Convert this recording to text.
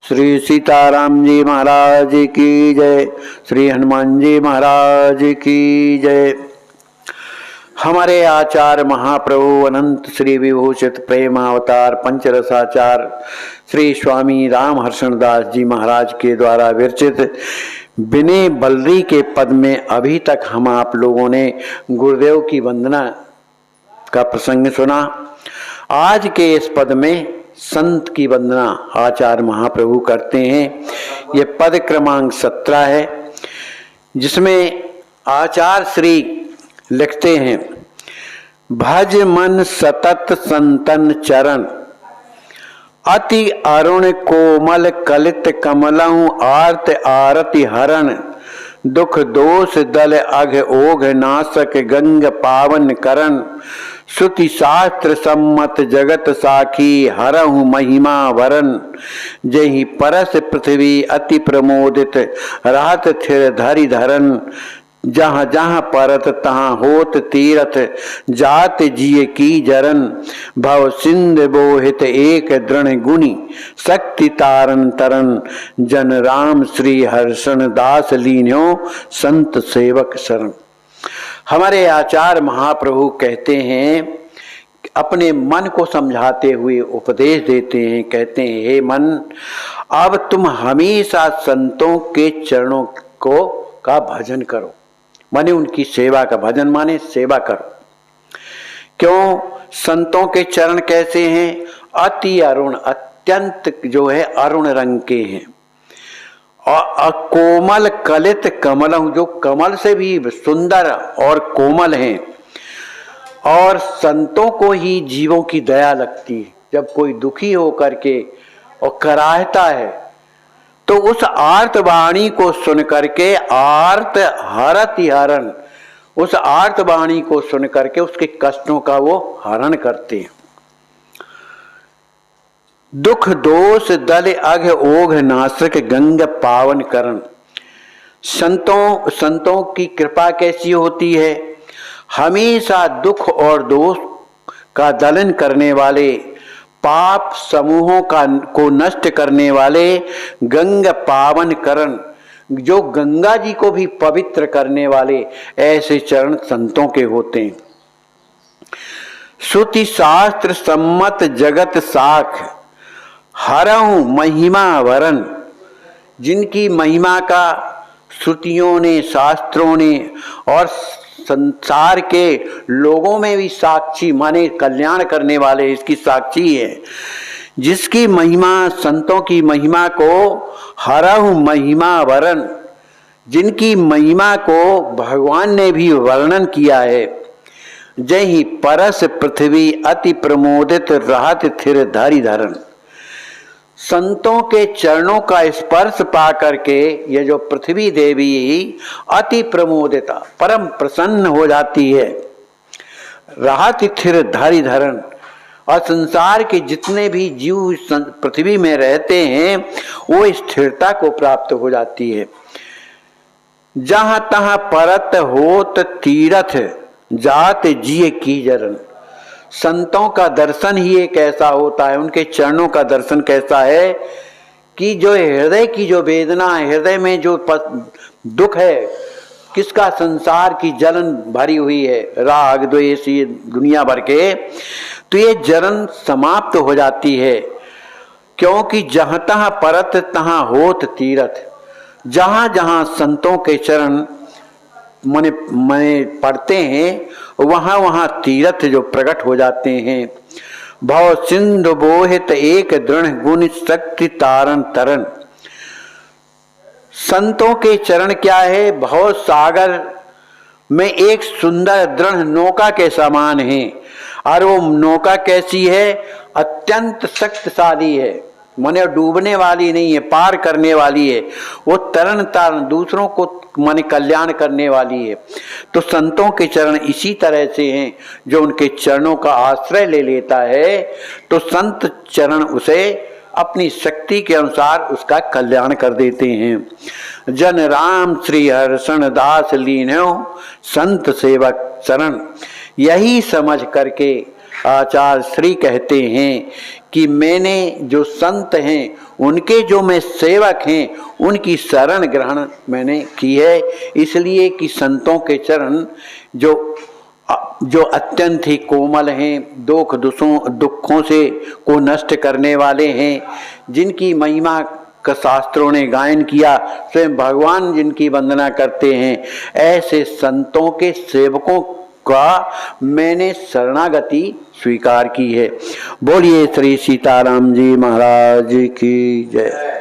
श्री सीताराम जी महाराज की जय। श्री हनुमान जी महाराज की जय। हमारे आचार्य महाप्रभु अनंत श्री विभूषित प्रेमावतार पंचरसाचार श्री स्वामी राम हर्षण दास जी महाराज के द्वारा विरचित विनय बल्लरी के पद में अभी तक हम आप लोगों ने गुरुदेव की वंदना का प्रसंग सुना। आज के इस पद में संत की वंदना आचार्य महाप्रभु करते हैं। ये पद क्रमांक 17 है, जिसमें आचार्य श्री लिखते हैं, भज मन सतत संतन चरण, अति अरुण कोमल कलित कमलहु आर्त आरति हरण, दुख दोष दल अघ ओघ नासक गंग पावन करण, श्रुति शास्त्र सम्मत जगत साखी हरहु महिमा वरन, जहि परस पृथ्वी अति प्रमोदित रात थिर धरि धरन, जहाँ जहाँ परत तहाँ होत तीरथ जात जिय की जरन, भव सिंध बोहित एक दृढ़ गुणी शक्ति तारन तरन, जन राम श्री हर्षण दास लीन्यो संत सेवक शरण। हमारे आचार्य महाप्रभु कहते हैं, अपने मन को समझाते हुए उपदेश देते हैं, कहते हैं, हे मन, अब तुम हमेशा संतों के चरणों को का भजन करो। माने उनकी सेवा का, भजन माने सेवा करो। क्यों? संतों के चरण कैसे हैं? अति अरुण, अत्यंत जो है अरुण रंग के हैं, और कोमल कलित कमल, जो कमल से भी सुंदर और कोमल हैं। और संतों को ही जीवों की दया लगती है। जब कोई दुखी हो करके और कराहता है तो उस आर्त वाणी को सुन करके आर्त हरति हरण, उस आर्त वाणी को सुन करके उसके कष्टों का वो हरण करते हैं। दुख दोष दल अघ ओघ नासक गंग पावन करण। संतों की कृपा कैसी होती है? हमेशा दुख और दोष का दलन करने वाले, पाप समूहों को नष्ट करने वाले, गंग पावन करण, जो गंगा जी को भी पवित्र करने वाले, ऐसे चरण संतों के होते हैं। श्रुति शास्त्र सम्मत जगत साख हरहु महिमा वरन, जिनकी महिमा का श्रुतियों ने, शास्त्रों ने और संसार के लोगों में भी साक्षी, माने कल्याण करने वाले इसकी साक्षी है। जिसकी महिमा, संतों की महिमा को हरहु महिमा वरन, जिनकी महिमा को भगवान ने भी वर्णन किया है। जहि परस पृथ्वी अति प्रमोदित रहत थिर धरि धरन। संतों के चरणों का स्पर्श पा करके ये जो पृथ्वी देवी अति प्रमोदिता, परम प्रसन्न हो जाती है। राहत थिर धरि धरन, और संसार के जितने भी जीव पृथ्वी में रहते हैं वो स्थिरता को प्राप्त हो जाती है। जहां तहां परत होत तीरथ जात जिय की जरन। संतों का दर्शन ही एक ऐसा होता है, उनके चरणों का दर्शन कैसा है कि जो हृदय की जो वेदना है, हृदय में जो दुख है, किसका? संसार की जलन भरी हुई है, राग द्वेष, ये दुनिया भर के, तो ये जलन समाप्त हो जाती है। क्योंकि जहां तहां परत तहां होत तीरथ, जहां जहां संतों के चरण मने पढ़ते हैं वहां वहां तीर्थ जो प्रकट हो जाते हैं। भव सिंधु बोहित एक दृढ़ गुण शक्ति तारन तरन। संतों के चरण क्या है? भव सागर में एक सुंदर दृढ़ नौका के समान है। और वो नौका कैसी है? अत्यंत शक्तिशाली है, माने डूबने वाली नहीं है, पार करने वाली है। वो तरन तारण, दूसरों को माने कल्याण करने वाली है। तो संतों के चरण इसी तरह से हैं, जो उनके चरणों का आश्रय ले लेता है तो संत चरण उसे अपनी शक्ति के अनुसार उसका कल्याण कर देते हैं। जन राम श्री हर्षण दास लीन्यो संत सेवक शरण। यही समझ करके आचार्य श्री कहते हैं कि मैंने जो संत हैं उनके जो मैं सेवक हैं उनकी शरण ग्रहण मैंने की है, इसलिए कि संतों के चरण जो अत्यंत ही कोमल हैं, दुखों से को नष्ट करने वाले हैं, जिनकी महिमा का शास्त्रों ने गायन किया, स्वयं भगवान जिनकी वंदना करते हैं, ऐसे संतों के सेवकों का मैंने शरणागति स्वीकार की है। बोलिए श्री सीताराम जी महाराज की जय।